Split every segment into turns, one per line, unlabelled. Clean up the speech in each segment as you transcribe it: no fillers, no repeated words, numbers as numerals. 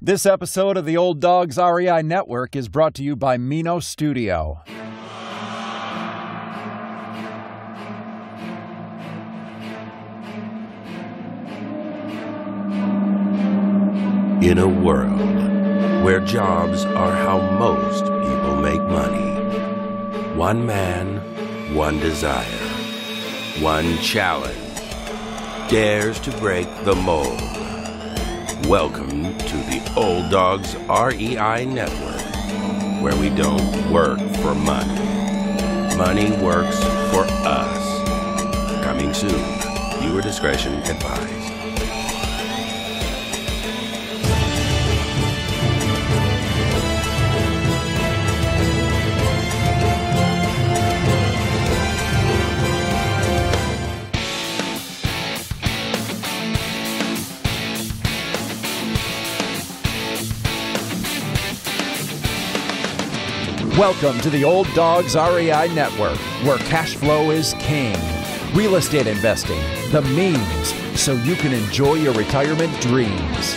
This episode of the Old Dogs REI Network is brought to you by Mino Studio.
In a world where jobs are how most people make money, one man, one desire, one challenge dares to break the mold. Welcome to the Old Dogs REI Network, where we don't work for money. Money works for us. Coming soon. Viewer discretion advised.
Welcome to the Old Dogs REI Network, where cash flow is king. Real estate investing, the means, so you can enjoy your retirement dreams.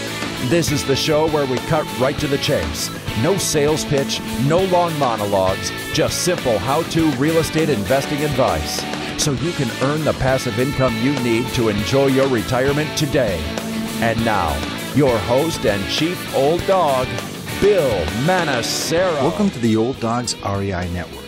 This is the show where we cut right to the chase. No sales pitch, no long monologues, just simple how-to real estate investing advice, so you can earn the passive income you need to enjoy your retirement today. And now, your host and chief old dog, Bill Manacero.
Welcome to the Old Dogs REI Network.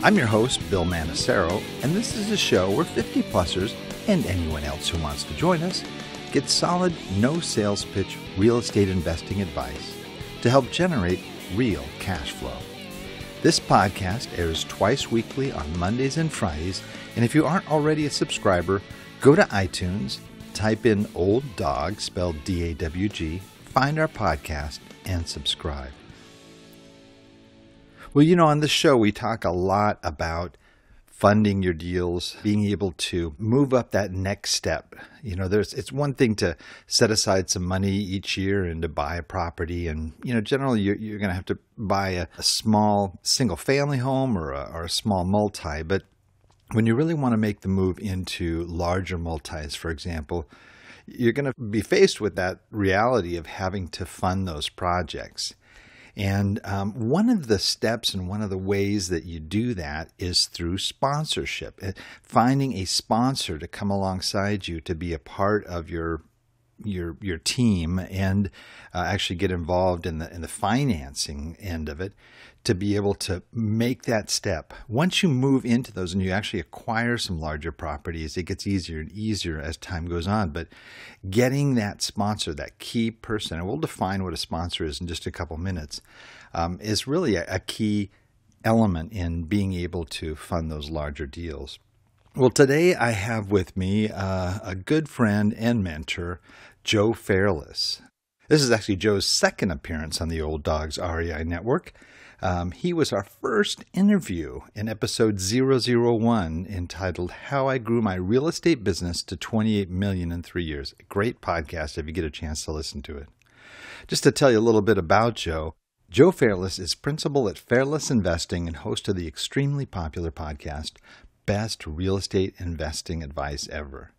I'm your host, Bill Manacero, and this is a show where 50-plussers and anyone else who wants to join us get solid, no sales pitch real estate investing advice to help generate real cash flow. This podcast airs twice weekly on Mondays and Fridays, and if you aren't already a subscriber, go to iTunes, type in Old Dog, spelled D-A-W-G, find our podcast, and subscribe. Well, you know, on this show, we talk a lot about funding your deals, being able to move up that next step. You know, it's one thing to set aside some money each year and to buy a property. And, you know, generally you're going to have to buy a small single family home or a small multi. But when you really want to make the move into larger multis, for example, you're going to be faced with that reality of having to fund those projects. And one of the steps and one of the ways that you do that is through sponsorship. Finding a sponsor to come alongside you to be a part of your team and actually get involved in the financing end of it, to be able to make that step. Once you move into those and you actually acquire some larger properties, it gets easier and easier as time goes on. But getting that sponsor, that key person, and we'll define what a sponsor is in just a couple minutes, is really a key element in being able to fund those larger deals. Well, today I have with me a good friend and mentor, Joe Fairless. This is actually Joe's second appearance on the Old Dogs REI Network. He was our first interview in episode 001 entitled How I Grew My Real Estate Business to $28 Million in 3 Years. A great podcast if you get a chance to listen to it. Just to tell you a little bit about Joe, Joe Fairless is principal at Fairless Investing and host of the extremely popular podcast, Best Real Estate Investing Advice Ever.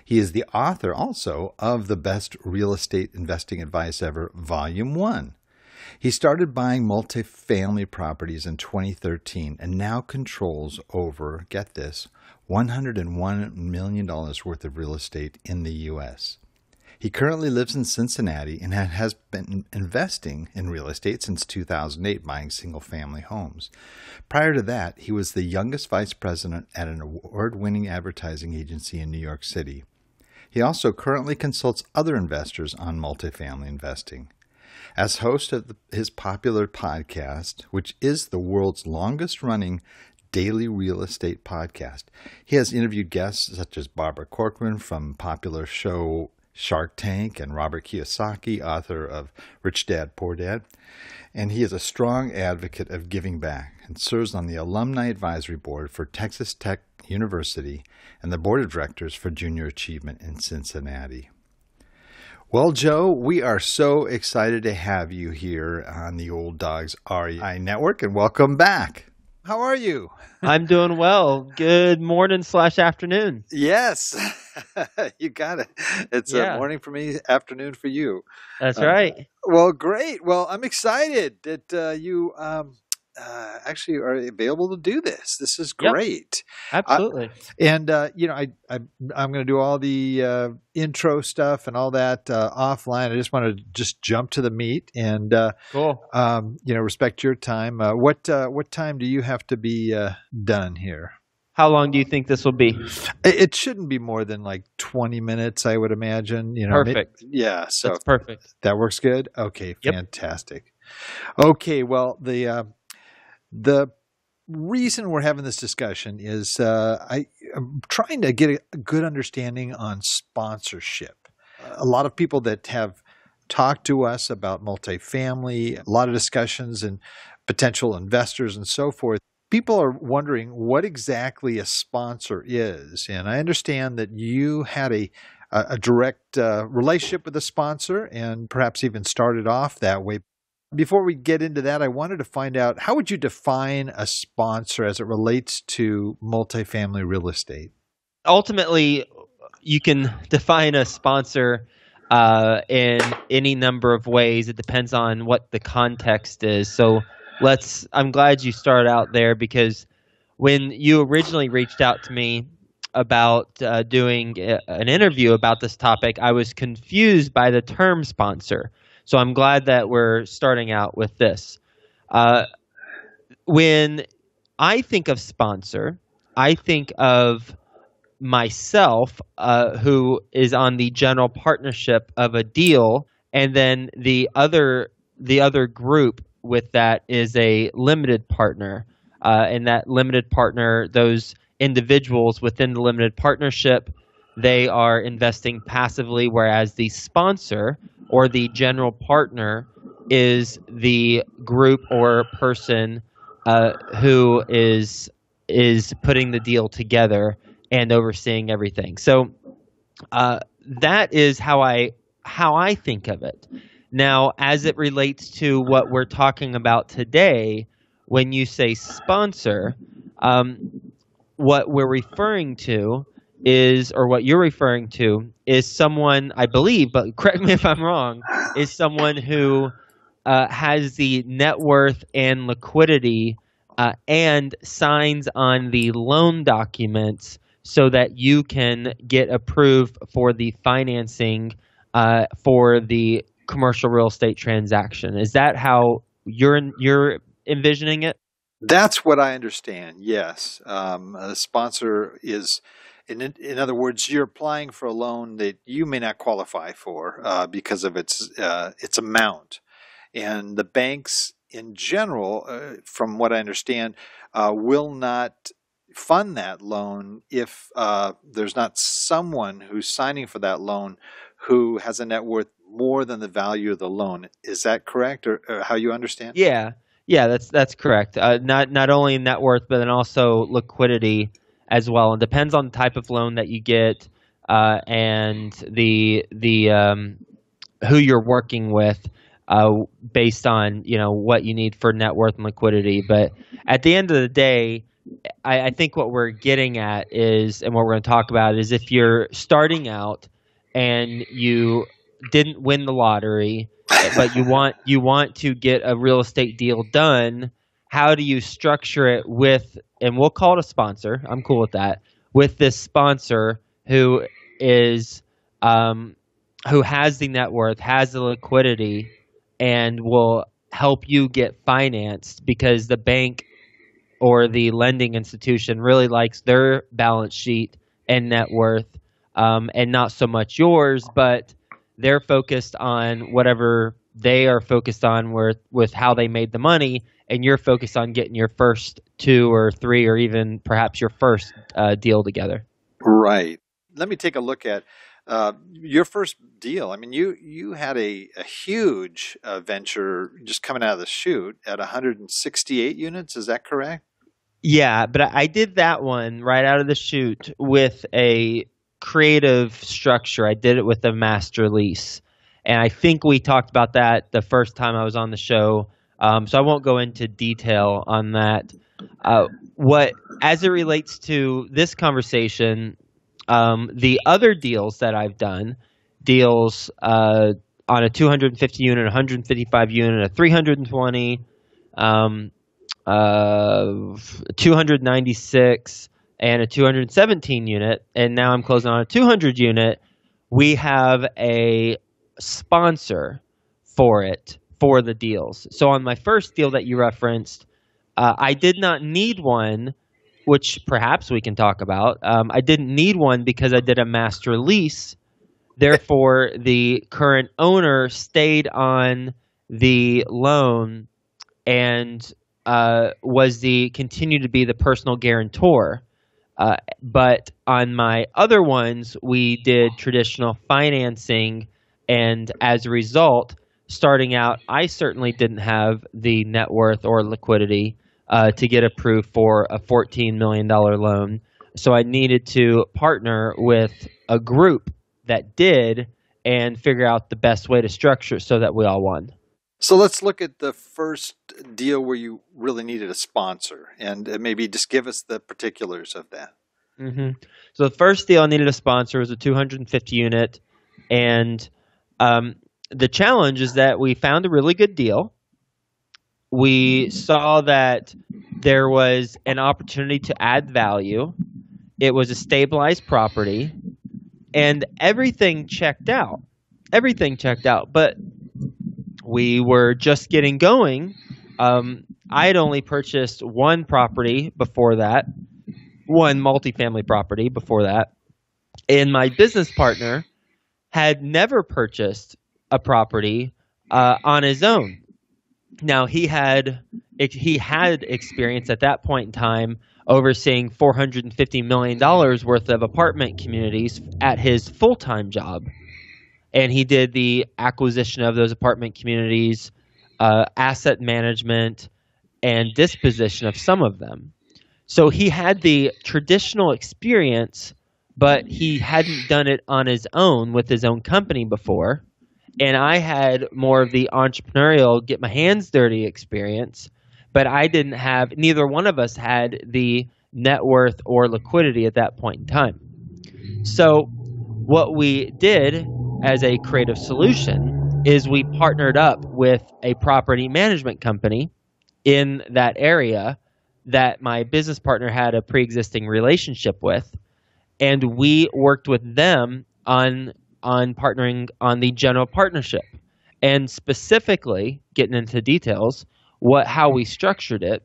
He is the author also of the Best Real Estate Investing Advice Ever, Volume 1. He started buying multifamily properties in 2013 and now controls over, get this, $101 million worth of real estate in the U.S. He currently lives in Cincinnati and has been investing in real estate since 2008, buying single-family homes. Prior to that, he was the youngest vice president at an award-winning advertising agency in New York City. He also currently consults other investors on multifamily investing. As host of his popular podcast, which is the world's longest-running daily real estate podcast, he has interviewed guests such as Barbara Corcoran from popular show Shark Tank and Robert Kiyosaki, author of Rich Dad, Poor Dad. And he is a strong advocate of giving back and serves on the Alumni Advisory Board for Texas Tech University and the Board of Directors for Junior Achievement in Cincinnati. Well, Joe, we are so excited to have you here on the Old Dogs REI Network, and welcome back. How are you?
I'm doing well. Good morning / afternoon.
Yes, you got it. It's a
Yeah,
morning for me, afternoon for you.
that's
Uh,
right.
well, great. Well, I'm excited that you actually are available to do this. This is
Yep,
great. I,
absolutely.
and I'm going to do all the intro stuff and all that offline. I just want to just jump to the meat and
Cool.
respect your time. What time do you have to be done here?
How long do you think this will be?
It shouldn't be more than like 20 minutes, I would imagine.
Perfect.
Yeah. So
That's perfect.
that works good. Okay,
Yep.
fantastic. Okay, well, the reason we're having this discussion is I'm trying to get a good understanding on sponsorship. A lot of people that have talked to us about multifamily, a lot of discussions and potential investors and so forth. People are wondering what exactly a sponsor is. And I understand that you had a direct relationship with a sponsor and perhaps even started off that way. Before we get into that, I wanted to find out, how would you define a sponsor as it relates to multifamily real estate?
Ultimately, you can define a sponsor in any number of ways. It depends on what the context is. So I'm glad you started out there, because when you originally reached out to me about doing an interview about this topic, I was confused by the term sponsor. So I'm glad that we're starting out with this. When I think of sponsor, I think of myself, who is on the general partnership of a deal, and then the other group with that is a limited partner, and that limited partner, those individuals within the limited partnership, they are investing passively, whereas the sponsor or the general partner is the group or person who is putting the deal together and overseeing everything. So that is how I think of it. Now, as it relates to what we're talking about today, when you say sponsor, what we're referring to or what you're referring to is someone, I believe, but correct me if I'm wrong, is someone who has the net worth and liquidity and signs on the loan documents so that you can get approved for the financing for the commercial real estate transaction. Is that how you're envisioning it?
That's what I understand. Yes. A sponsor is, in other words, you're applying for a loan that you may not qualify for because of its amount. And the banks in general, from what I understand, will not fund that loan if there's not someone who's signing for that loan who has a net worth more than the value of the loan. Is that correct, or how you understand?
Yeah, that's correct. Not only net worth, but then also liquidity as well. It depends on the type of loan that you get, and the who you're working with, based on what you need for net worth and liquidity. But at the end of the day, I think what we're getting at is, and what we're going to talk about is, if you're starting out and you didn't win the lottery, but you want to get a real estate deal done, how do you structure it with, and we'll call it a sponsor. I'm cool with that. With this sponsor who is who has the net worth, has the liquidity, and will help you get financed, because the bank or the lending institution really likes their balance sheet and net worth, and not so much yours, but they're focused on whatever they are focused on with how they made the money, and you're focused on getting your first two or three, or even perhaps your first deal together.
Right. Let me take a look at your first deal. I mean, you had a huge venture just coming out of the chute at 168 units. Is that correct?
Yeah, but I did that one right out of the chute with a creative structure. I did it with a master lease. And I think we talked about that the first time I was on the show, So I won't go into detail on that. What as it relates to this conversation, the other deals that I've done, deals on a 250 unit, 155 unit, a 320, um, 296, and a 217 unit, and now I'm closing on a 200 unit. We have a sponsor for it for the deals. So on my first deal that you referenced, I did not need one, which perhaps we can talk about. I didn't need one because I did a master lease. Therefore, the current owner stayed on the loan and continued to be the personal guarantor. But on my other ones, we did traditional financing, and as a result, starting out, I certainly didn't have the net worth or liquidity to get approved for a $14 million loan. So I needed to partner with a group that did and figure out the best way to structure so that we all won.
So let's look at the first deal where you really needed a sponsor, and maybe just give us the particulars of that.
Mm-hmm. So the first deal I needed a sponsor was a 250 unit, and the challenge is that we found a really good deal. We saw that there was an opportunity to add value. It was a stabilized property, and everything checked out. Everything checked out, but we were just getting going. I had only purchased one property before that, one multifamily property before that, and my business partner had never purchased a property on his own. Now he had experience at that point in time overseeing $450 million worth of apartment communities at his full-time job. And he did the acquisition of those apartment communities, asset management, and disposition of some of them. So he had the traditional experience, but he hadn't done it on his own with his own company before. And I had more of the entrepreneurial, get my hands dirty experience, but neither one of us had the net worth or liquidity at that point in time. So what we did as a creative solution is we partnered up with a property management company in that area that my business partner had a pre-existing relationship with, and we worked with them on partnering on the general partnership. And specifically, getting into details, how we structured it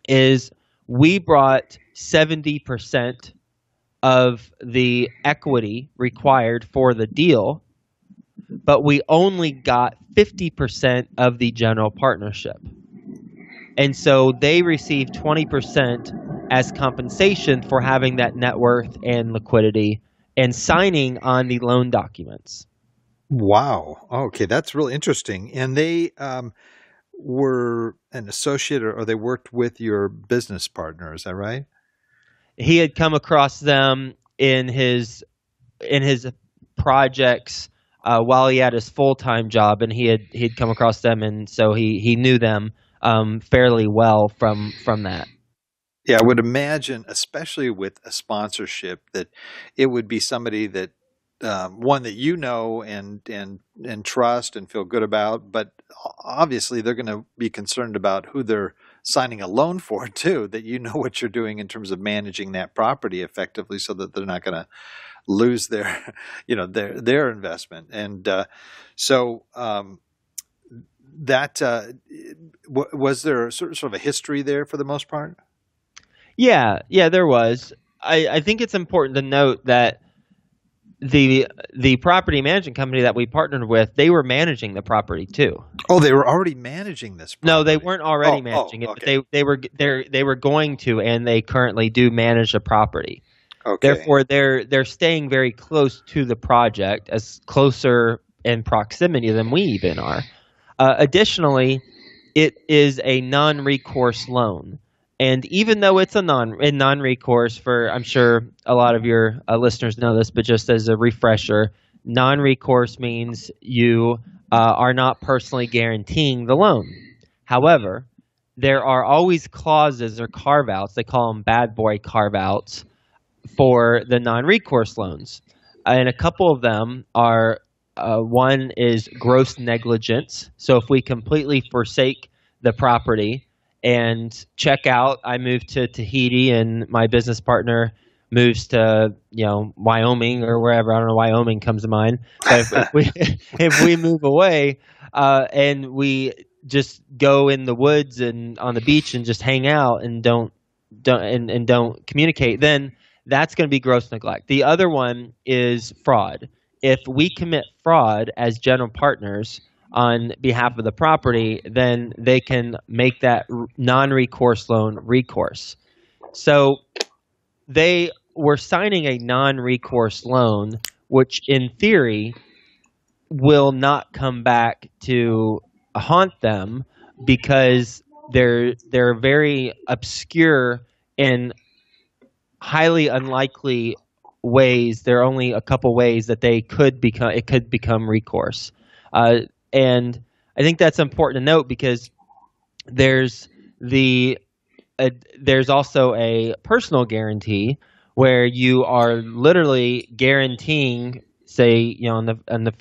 is we brought 70% of the equity required for the deal, but we only got 50% of the general partnership. And so they received 20% as compensation for having that net worth and liquidity and signing on the loan documents.
Wow. Okay, that's really interesting. And they were an associate, or they worked with your business partner, is that right?
He had come across them in his projects while he had his full-time job, and he'd come across them, and so he knew them fairly well from that.
Yeah, I would imagine, especially with a sponsorship, that it would be somebody that one that you know and trust and feel good about, but obviously they're going to be concerned about who they're signing a loan for too, that you know what you're doing in terms of managing that property effectively so that they're not going to lose their their investment. And was there sort of a history there for the most part?
Yeah, there was. I think it's important to note that the property management company that we partnered with, they were managing the property too.
Oh, they were already managing this property.
No, they weren't already managing it,
okay.
but they were going to, and they currently do manage the property.
Okay.
Therefore, they're staying very close to the project, as closer in proximity than we even are. Additionally, it is a non-recourse loan. And even though it's a non-recourse, I'm sure a lot of your listeners know this, but just as a refresher, non-recourse means you are not personally guaranteeing the loan. However, there are always clauses or carve-outs. They call them bad boy carve-outs for the non-recourse loans. And a couple of them are one is gross negligence. So if we completely forsake the property and check out, I move to Tahiti and my business partner moves to Wyoming or wherever. I don't know, Wyoming comes to mind. But if we if we move away and we just go in the woods and on the beach and just hang out and don't communicate, then that's going to be gross neglect. The other one is fraud. If we commit fraud as general partners on behalf of the property, then they can make that non-recourse loan recourse. So they were signing a non-recourse loan, which in theory will not come back to haunt them because they're very obscure and highly unlikely ways. There are only a couple ways that it could become recourse, and I think that's important to note because there's also a personal guarantee where you are literally guaranteeing, say, in the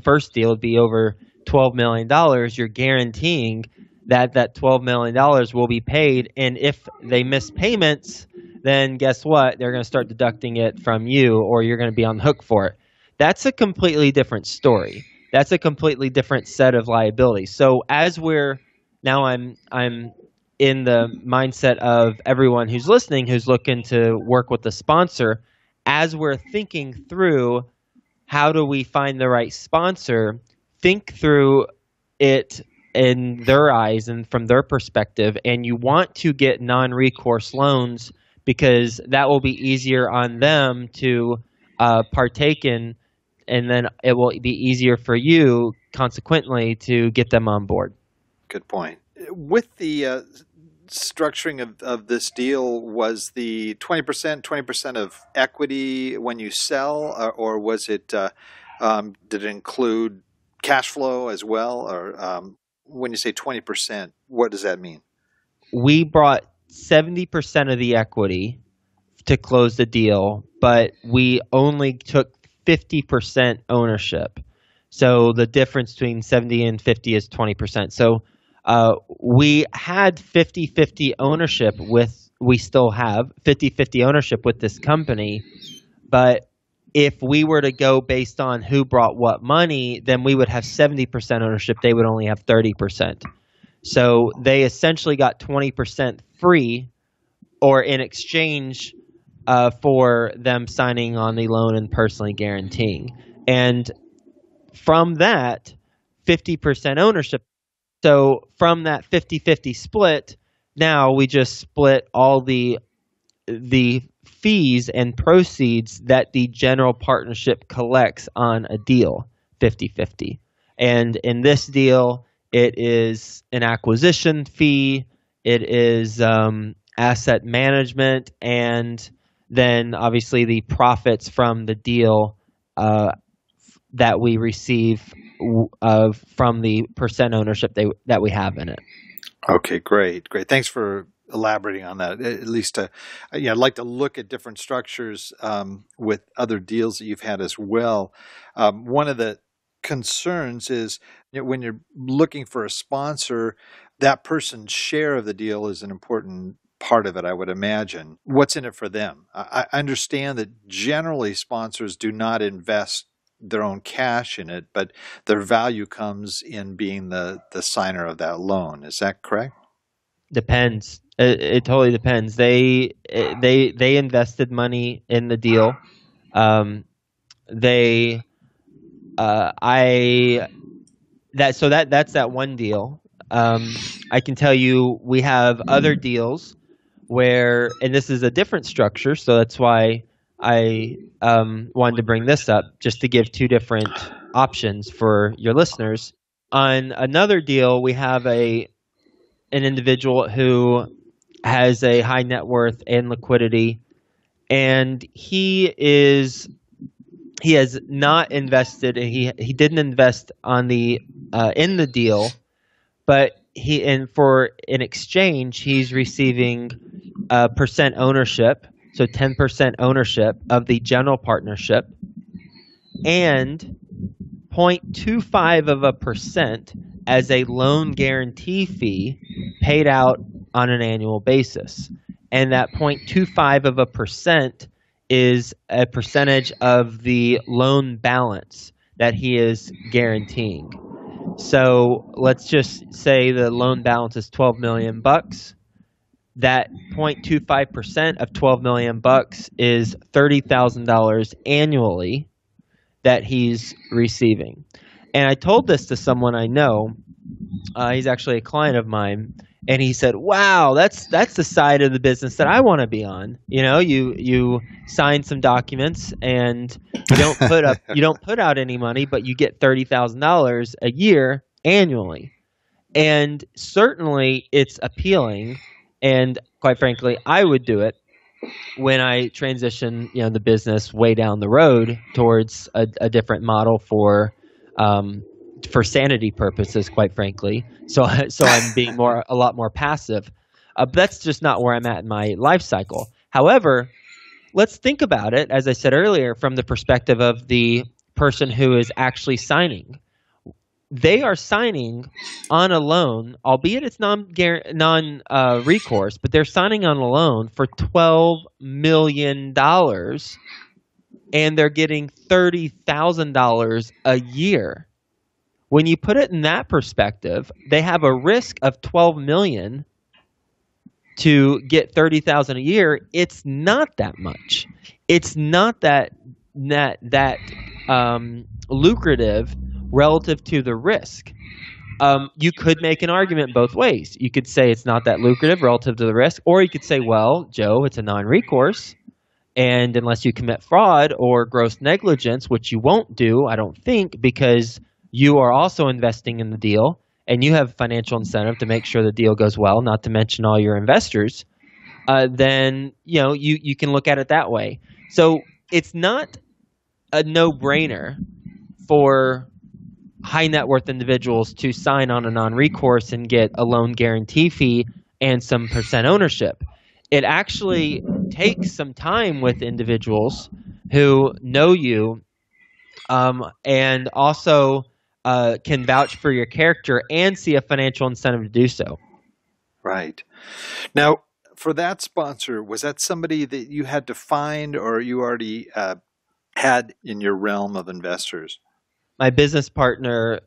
first deal it'd be over $12 million. You're guaranteeing that $12 million will be paid, and if they miss payments, then guess what? They're going to start deducting it from you, or you're going to be on the hook for it. That's a completely different story. That's a completely different set of liabilities. So as I'm in the mindset of everyone who's listening, who's looking to work with the sponsor, as we're thinking through how do we find the right sponsor, think through it in their eyes and from their perspective. And you want to get non-recourse loans because that will be easier on them to partake in, and then it will be easier for you, consequently, to get them on board.
Good point. With the structuring of this deal, was the 20% of equity when you sell, or was it did it include cash flow as well? Or when you say 20%, what does that mean?
We brought 70% of the equity to close the deal, but we only took 50% ownership. So the difference between 70 and 50 is 20%. So we had 50-50 ownership we still have 50-50 ownership with this company, but if we were to go based on who brought what money, then we would have 70% ownership. They would only have 30%. So they essentially got 20% free, or in exchange for them signing on the loan and personally guaranteeing. And from that 50% ownership, so from that 50-50 split, now we just split all the fees and proceeds that the general partnership collects on a deal 50-50. And in this deal, it is an acquisition fee, it is asset management, and then obviously the profits from the deal that we receive from the percent ownership that we have in it.
Okay, great. Thanks for elaborating on that. At least, I'd like to look at different structures with other deals that you've had as well. One of the concerns is when you're looking for a sponsor, that person's share of the deal is an important part of it, I would imagine. What's in it for them? I understand that generally sponsors do not invest their own cash in it, but their value comes in being the signer of that loan. Is that correct?
Depends. It totally depends. They invested money in the deal. That's that one deal. I can tell you we have other deals where, and this is a different structure, so that's why I wanted to bring this up, just to give two different options for your listeners. On another deal, we have an individual who has a high net worth and liquidity, and he has not invested. He didn't invest on the in the deal, but for in exchange, he's receiving percent ownership, so 10% ownership of the general partnership, and 0.25% as a loan guarantee fee paid out on an annual basis. And that 0.25% is a percentage of the loan balance that he is guaranteeing. So let's just say the loan balance is $12 million. That 0.25% of $12 million is $30,000 annually that he's receiving. And I told this to someone I know. He's actually a client of mine, and he said, "Wow, that's the side of the business that I want to be on. You know, you sign some documents and you don't put out any money, but you get $30,000 a year annually." And certainly it's appealing, and quite frankly, I would do it when I transition, the business way down the road towards a different model for sanity purposes, quite frankly. So I'm being a lot more passive. But that's just not where I'm at in my life cycle. However, let's think about it, as I said earlier, from the perspective of the person who is actually signing. They are signing on a loan, albeit it's non-recourse, but they're signing on a loan for $12 million, and they're getting $30,000 a year. When you put it in that perspective, they have a risk of $12 million to get $30,000 a year. It's not that much. It's not that lucrative relative to the risk. You could make an argument both ways. You could say it's not that lucrative relative to the risk, or you could say, well, Joe, it's a non-recourse, and unless you commit fraud or gross negligence, which you won't do, I don't think, because you are also investing in the deal, and you have financial incentive to make sure the deal goes well, not to mention all your investors, then you can look at it that way. So it's not a no-brainer for high net worth individuals to sign on a non-recourse and get a loan guarantee fee and some percent ownership. It actually takes some time with individuals who know you and also can vouch for your character and see a financial incentive to do so.
Right. Now, for that sponsor, was that somebody that you had to find, or you already had in your realm of investors?
My business partner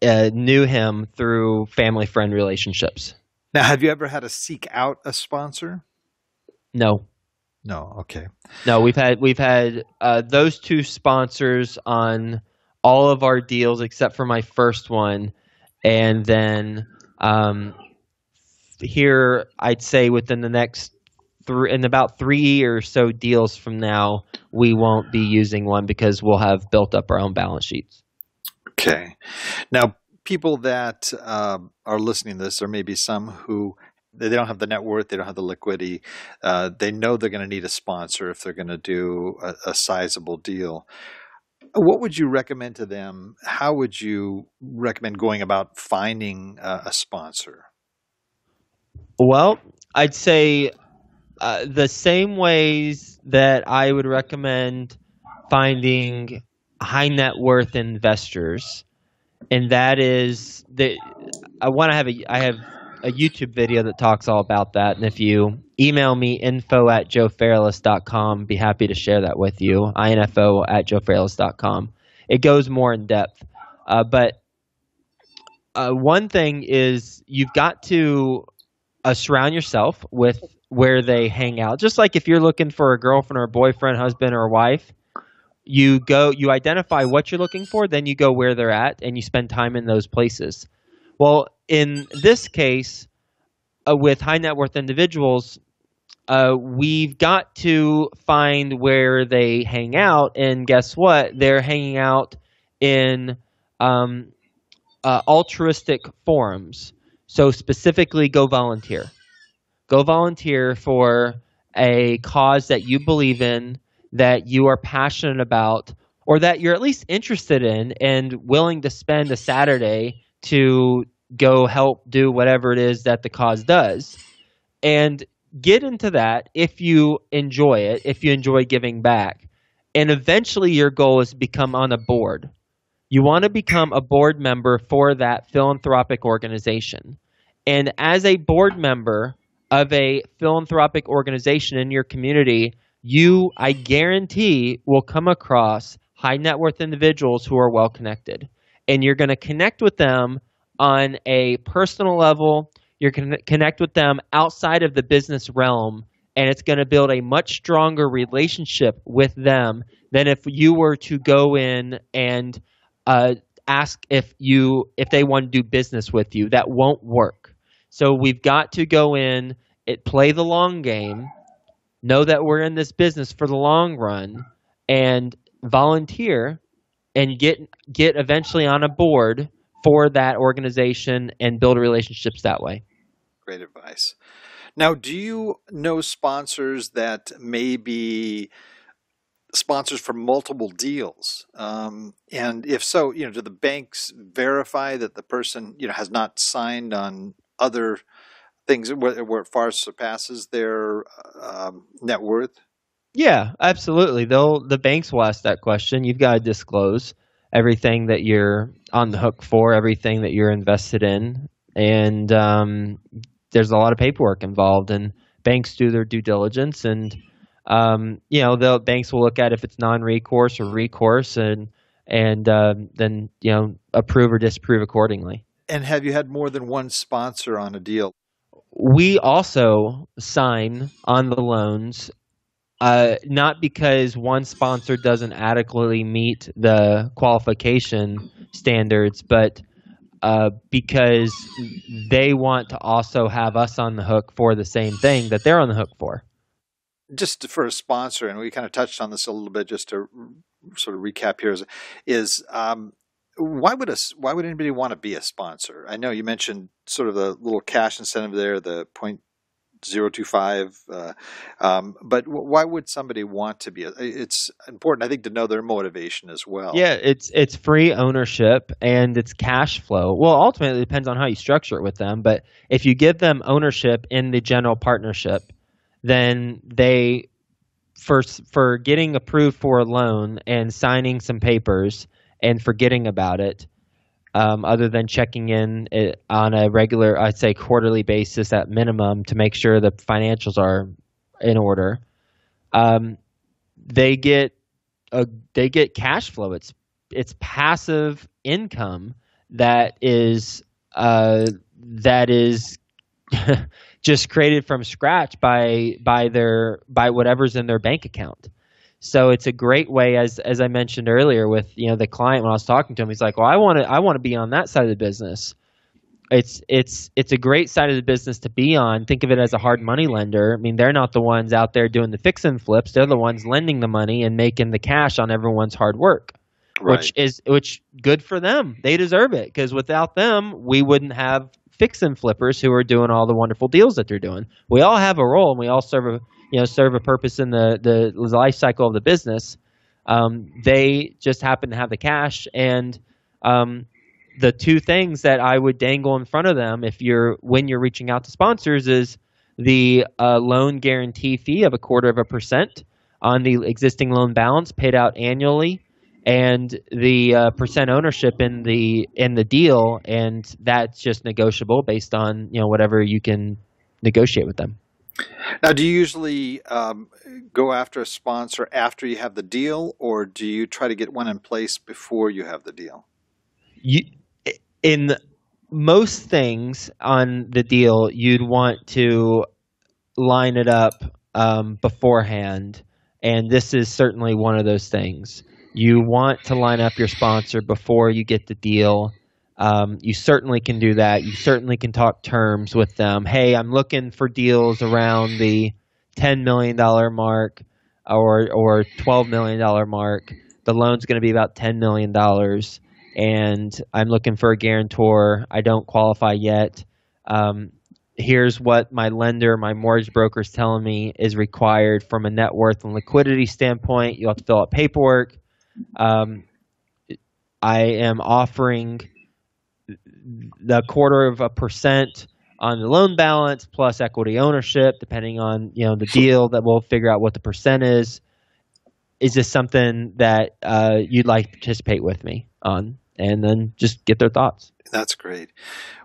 knew him through family-friend relationships.
Now, have you ever had to seek out a sponsor?
No.
No. Okay.
No, we've had those two sponsors on all of our deals except for my first one, and then here I'd say within the next in about 3 or so deals from now, we won't be using one because we'll have built up our own balance sheets.
Okay. Now, people that are listening to this, there may be some who they don't have the net worth, they don't have the liquidity. They know they're going to need a sponsor if they're going to do a sizable deal. What would you recommend to them? How would you recommend going about finding a sponsor?
Well, I'd say the same ways that I would recommend finding high net worth investors, and that is that I have a YouTube video that talks all about that. And if you email me info@joefairless.com, be happy to share that with you. info@joefairless.com. It goes more in depth. But one thing is you've got to surround yourself with where they hang out. Just like if you're looking for a girlfriend or a boyfriend, husband or a wife, you identify what you're looking for, then you go where they're at and you spend time in those places. Well, in this case, with high net worth individuals, we've got to find where they hang out, and guess what? They're hanging out in altruistic forums. So specifically, go volunteer. Go volunteer for a cause that you believe in, that you are passionate about, or that you're at least interested in and willing to spend a Saturday to go help do whatever it is that the cause does. And get into that if you enjoy it, if you enjoy giving back. And eventually your goal is to become on a board. You want to become a board member for that philanthropic organization. And as a board member of a philanthropic organization in your community, you, I guarantee, will come across high net worth individuals who are well connected. And you're going to connect with them on a personal level. You're going to connect with them outside of the business realm. And it's going to build a much stronger relationship with them than if you were to go in and ask if they want to do business with you. That won't work. So we've got to go in, play the long game, know that we're in this business for the long run, and volunteer and get eventually on a board for that organization and build relationships that way.
Great advice. Now, do you know sponsors that may be sponsors for multiple deals? And if so, do the banks verify that the person, has not signed on other things where it far surpasses their net worth?
Yeah, absolutely. The banks will ask that question. You've got to disclose everything that you're on the hook for, everything that you're invested in. And there's a lot of paperwork involved, and banks do their due diligence. And, the banks will look at if it's non-recourse or recourse and then, approve or disapprove accordingly.
And have you had more than one sponsor on a deal?
We also sign on the loans, not because one sponsor doesn't adequately meet the qualification standards, but because they want to also have us on the hook for the same thing that they're on the hook for.
Just for a sponsor, and we kind of touched on this a little bit, just to sort of recap here, is why would anybody want to be a sponsor? I know you mentioned sort of the little cash incentive there, the 0.025, but why would somebody want to be? It's important, I think, to know their motivation as well.
Yeah, it's free ownership and it's cash flow. Well, ultimately, it depends on how you structure it with them. But if you give them ownership in the general partnership, then they, for getting approved for a loan and signing some papers and forgetting about it, other than checking in on a regular, I'd say quarterly basis at minimum to make sure the financials are in order, they get cash flow. It's passive income that is just created from scratch by whatever's in their bank account. So it's a great way, as I mentioned earlier, with the client when I was talking to him, he's like, "Well, I want to be on that side of the business." It's a great side of the business to be on. Think of it as a hard money lender. I mean, they're not the ones out there doing the fix and flips. They're the ones lending the money and making the cash on everyone's hard work,
right.
which good for them. They deserve it, because without them, we wouldn't have fix and flippers who are doing all the wonderful deals that they're doing. We all have a role, and we all serve a purpose in the life cycle of the business. They just happen to have the cash, and the two things that I would dangle in front of them when you're reaching out to sponsors is the loan guarantee fee of 0.25% on the existing loan balance paid out annually, and the percent ownership in the deal, and that's just negotiable based on whatever you can negotiate with them.
Now, do you usually go after a sponsor after you have the deal, or do you try to get one in place before you have the deal?
In most things on the deal, you'd want to line it up beforehand, and this is certainly one of those things. You want to line up your sponsor before you get the deal. You certainly can do that. You certainly can talk terms with them. Hey, I'm looking for deals around the $10 million mark or $12 million mark. The loan's going to be about $10 million, and I'm looking for a guarantor. I don't qualify yet. Here's what my lender, my mortgage broker is telling me is required from a net worth and liquidity standpoint. You'll have to fill out paperwork. I am offering the 0.25% on the loan balance plus equity ownership, depending on the deal, that we'll figure out what the percent is. Is this something that you'd like to participate with me on? And then just get their thoughts.
That's great.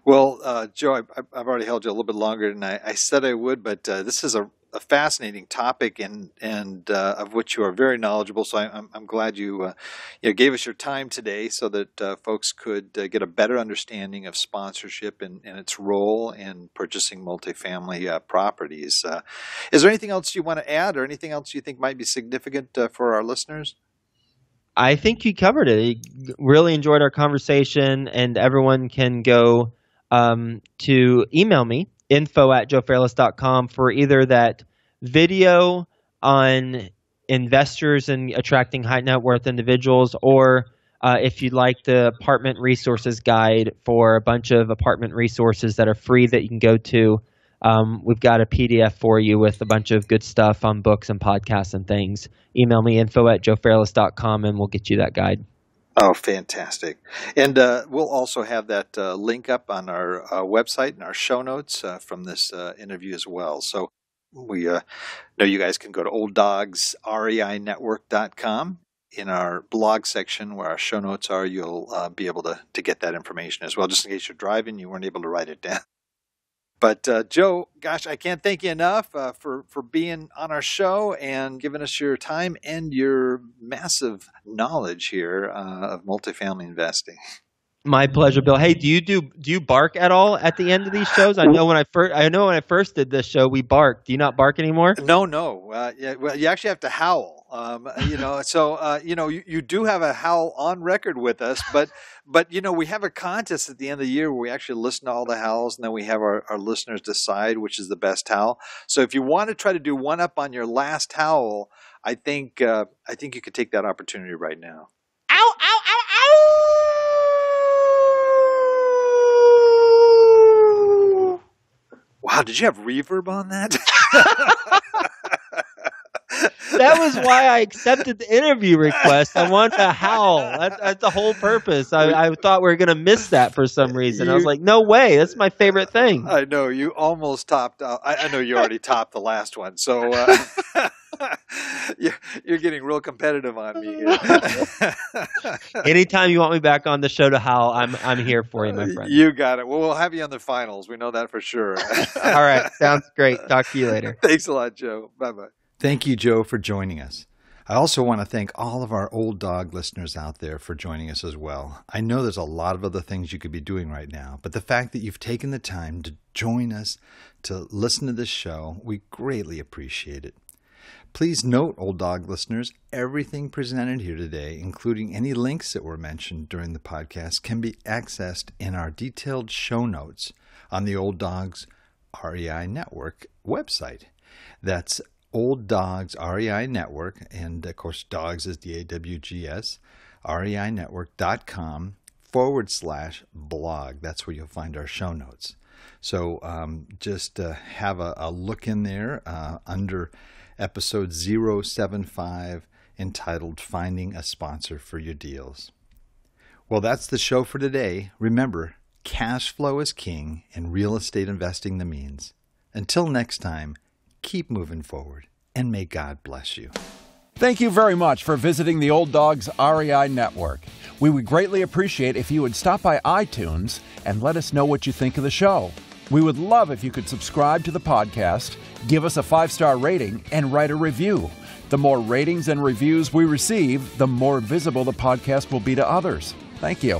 Well, Joe, I've already held you a little bit longer than I said I would, but this is a fascinating topic and of which you are very knowledgeable. So I'm glad you gave us your time today so that folks could get a better understanding of sponsorship and its role in purchasing multifamily properties. Is there anything else you want to add or anything else you think might be significant for our listeners?
I think you covered it. Really enjoyed our conversation, and everyone can go to email me, info@joefairless.com, for either that video on investors and attracting high net worth individuals, or if you'd like the apartment resources guide for a bunch of apartment resources that are free that you can go to. We've got a PDF for you with a bunch of good stuff on books and podcasts and things. Email me, info@joefairless.com, and we'll get you that guide.
Oh, fantastic. And we'll also have that link up on our website and our show notes from this interview as well. So we know you guys can go to olddogsreinetwork.com. In our blog section where our show notes are, you'll be able to get that information as well, just in case you're driving, you weren't able to write it down. But Joe, gosh, I can't thank you enough for being on our show and giving us your time and your massive knowledge here of multifamily investing.
My pleasure, Bill. Hey, do you bark at all at the end of these shows? I know when I first did this show, we barked. Do you not bark anymore?
No. Yeah, well, you actually have to howl. You do have a howl on record with us, but we have a contest at the end of the year where we actually listen to all the howls, and then we have our listeners decide which is the best howl. So if you want to try to do one up on your last howl, I think you could take that opportunity right now.
Ow, ow, ow, ow!
Wow, did you have reverb on that?
That was why I accepted the interview request. I want to howl. That's the whole purpose. I thought we were going to miss that for some reason. I was like, no way. That's my favorite thing.
I know. You almost topped out. I know you already topped the last one. So you're getting real competitive on me here.
Anytime you want me back on the show to howl, I'm here for you, my friend.
You got it. Well, we'll have you on the finals. We know that for sure.
All right. Sounds great. Talk to you later.
Thanks a lot, Joe. Bye-bye. Thank you, Joe, for joining us. I also want to thank all of our Old Dog listeners out there for joining us as well. I know there's a lot of other things you could be doing right now, but the fact that you've taken the time to join us to listen to this show, we greatly appreciate it. Please note, Old Dog listeners, everything presented here today, including any links that were mentioned during the podcast, can be accessed in our detailed show notes on the Old Dogs REI Network website. That's Old Dogs REI Network, and of course dogs is DAWGS, REINetwork.com/blog. That's where you'll find our show notes. So just have a look in there under episode 075 entitled Finding a Sponsor for Your Deals. Well, that's the show for today. Remember, cash flow is king and real estate investing the means. Until next time, keep moving forward, and may God bless you.
Thank you very much for visiting the Old Dogs REI Network. We would greatly appreciate if you would stop by iTunes and let us know what you think of the show. We would love if you could subscribe to the podcast, give us a 5-star rating, and write a review. The more ratings and reviews we receive, the more visible the podcast will be to others. Thank you.